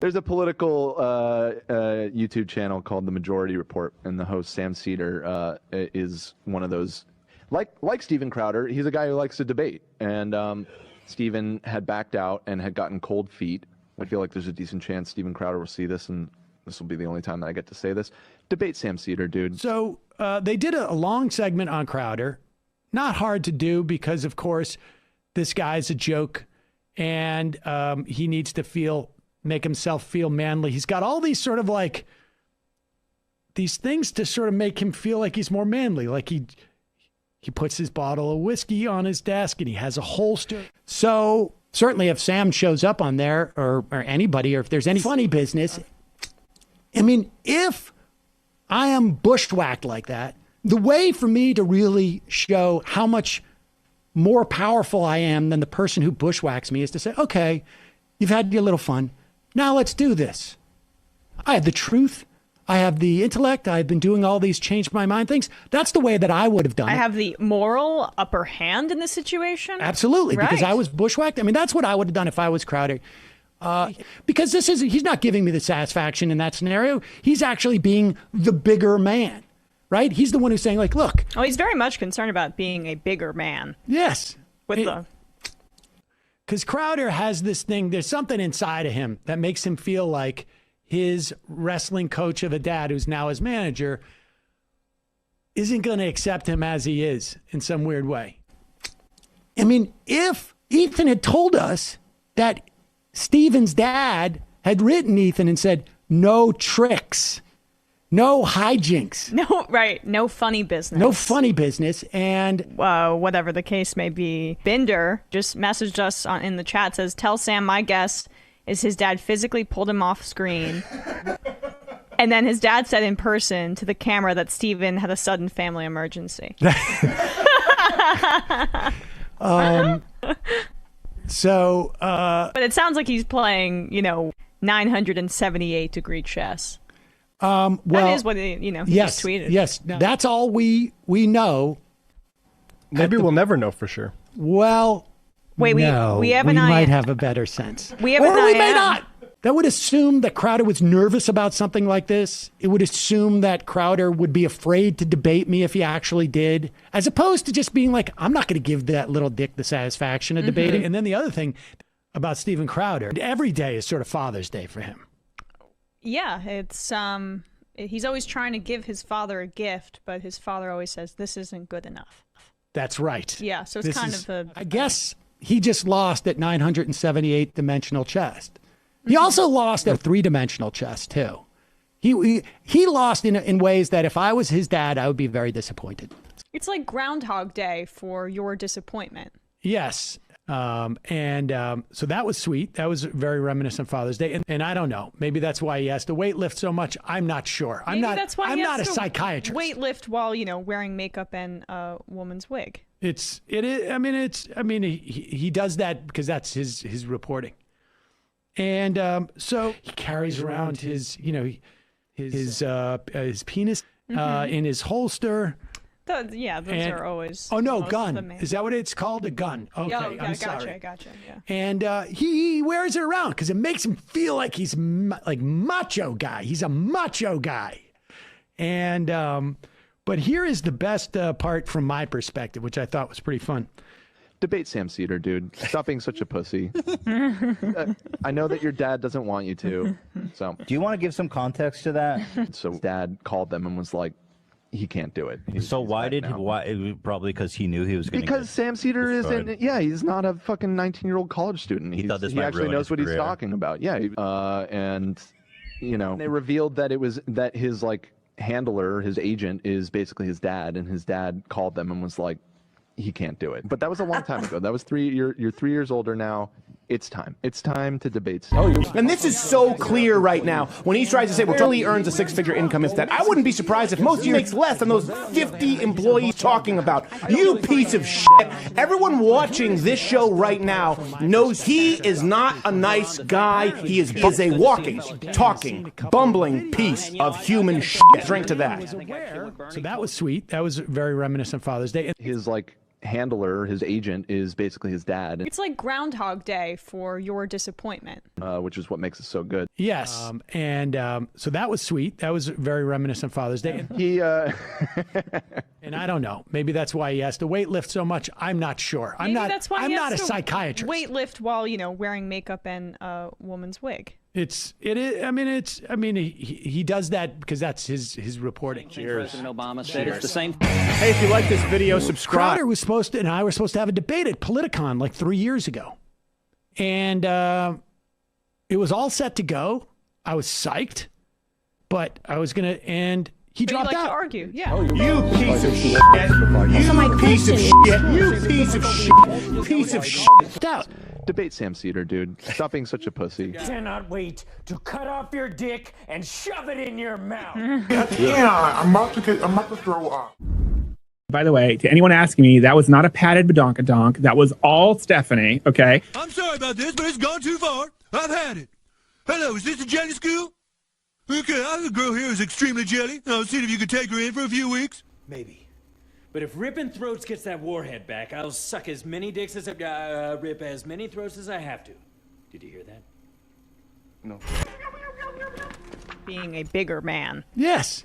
There's a political YouTube channel called The Majority Report, and the host Sam Seder is one of those, like Steven Crowder. He's a guy who likes to debate, and Steven had backed out and had gotten cold feet. I feel like there's a decent chance Steven Crowder will see this, and this will be the only time that I get to say this. Debate Sam Seder, dude. So they did a long segment on Crowder. Not hard to do because, of course, this guy's a joke, and he needs to make himself feel manly. He's got all these sort of like these things to sort of make him feel like he's more manly. Like he puts his bottle of whiskey on his desk and he has a holster. So certainly if Sam shows up on there or anybody, or if there's any funny business, I mean, if I am bushwhacked like that, the way for me to really show how much more powerful I am than the person who bushwhacks me is to say, okay, you've had your little fun. Now let's do this. I have the truth. I have the intellect. I've been doing all these change my mind things. That's the way that I would have done it. I have the moral upper hand in this situation. Absolutely, right. Because I was bushwhacked. I mean, that's what I would have done if I was Crowder. Because he's not giving me the satisfaction in that scenario. He's actually being the bigger man, right? He's the one who's saying, like, look. Oh, he's very much concerned about being a bigger man. Yes. Because Crowder has this thing, there's something inside of him that makes him feel like his wrestling coach of a dad, who's now his manager, isn't going to accept him as he is in some weird way. I mean, if Ethan had told us that Steven's dad had written Ethan and said, no tricks, no hijinks. No, right. No funny business. No funny business. And whatever the case may be, Binder just messaged us in the chat, says, tell Sam my guess is his dad physically pulled him off screen. And then his dad said in person to the camera that Steven had a sudden family emergency. But it sounds like he's playing, 978-degree chess. Well, that is what he just tweeted. Yes, that's all we know. Maybe we'll never know for sure. Well, wait, no, we have we an idea. might have a better sense. We have or an we may not. That would assume that Crowder was nervous about something like this. It would assume that Crowder would be afraid to debate me if he actually did, as opposed to just being like, I'm not going to give that little dick the satisfaction of debating. And then the other thing about Steven Crowder, every day is sort of Father's Day for him. Yeah, it's he's always trying to give his father a gift, but his father always says, this isn't good enough. That's right. Yeah, so it's I guess he just lost at 978 dimensional chess. He also lost at 3-dimensional chess too. He lost in ways that if I was his dad, I would be very disappointed. It's like Groundhog Day for your disappointment. Yes. So that was sweet. That was very reminiscent of Father's Day. And I don't know. Maybe that's why he has to weight lift so much. I'm not sure. I'm not a psychiatrist. Weight lift while, wearing makeup and a woman's wig. He does that because that's his reporting. And so he carries around his penis in his holster. Those are always. Oh no, gun. Is that what it's called? A gun. Okay, I'm sorry. Gotcha. Yeah. And he wears it around because it makes him feel like he's like macho guy. He's a macho guy. And but here is the best part from my perspective, which I thought was pretty fun. Debate Sam Seder, dude. Stop being such a pussy. I know that your dad doesn't want you to. So, do you want to give some context to that? So, dad called them and was like, "He can't do it." Probably because he knew he was going to. Because Sam Seder isn't. Yeah, he's not a fucking 19-year-old college student. He actually knows what he's talking about. Yeah, and they revealed that that his handler, his agent, is basically his dad, and his dad called them and was like, he can't do it. But that was a long time ago. That was you're 3 years older now. It's time. It's time to debate. And this is so clear right now when he tries to say, well, till he earns a 6-figure income instead. I wouldn't be surprised if most of you makes less than those 50 employees talking about. You piece of shit. Everyone watching this show right now knows he is not a nice guy. He is a walking, talking, bumbling piece of human shit. Drink to that. So that was sweet. That was very reminiscent of Father's Day. His handler, his agent, is basically his dad. It's like Groundhog Day for your disappointment. Which is what makes it so good. Yes. So that was sweet. That was very reminiscent of Father's Day. He and I don't know. Maybe that's why he has to weight lift so much. I'm not sure. I'm not a psychiatrist. Weight lift while, wearing makeup and a woman's wig. He does that because that's his reporting. Cheers. President Obama said it's the same. Hey, if you like this video, subscribe. Crowder and I were supposed to have a debate at Politicon like 3 years ago. And it was all set to go. I was psyched, but I was going to, and he dropped out. To argue, yeah. You piece of shit. You piece of shit. You piece of shit. Piece of shit. Out. Debate Sam Cedar, dude. Stop being such a pussy. Cannot wait to cut off your dick and shove it in your mouth. Yeah, I'm about to throw up. By the way, to anyone asking me, that was not a padded badonkadonk. That was all Stephanie, okay? I'm sorry about this, but it's gone too far. I've had it. Hello, is this a jelly school? Okay, I have a girl here who's extremely jelly. I'll see if you could take her in for a few weeks. Maybe. But if Rippin' Throats gets that warhead back, I'll suck as many dicks as rip as many throats as I have to. Did you hear that? No. Being a bigger man. Yes.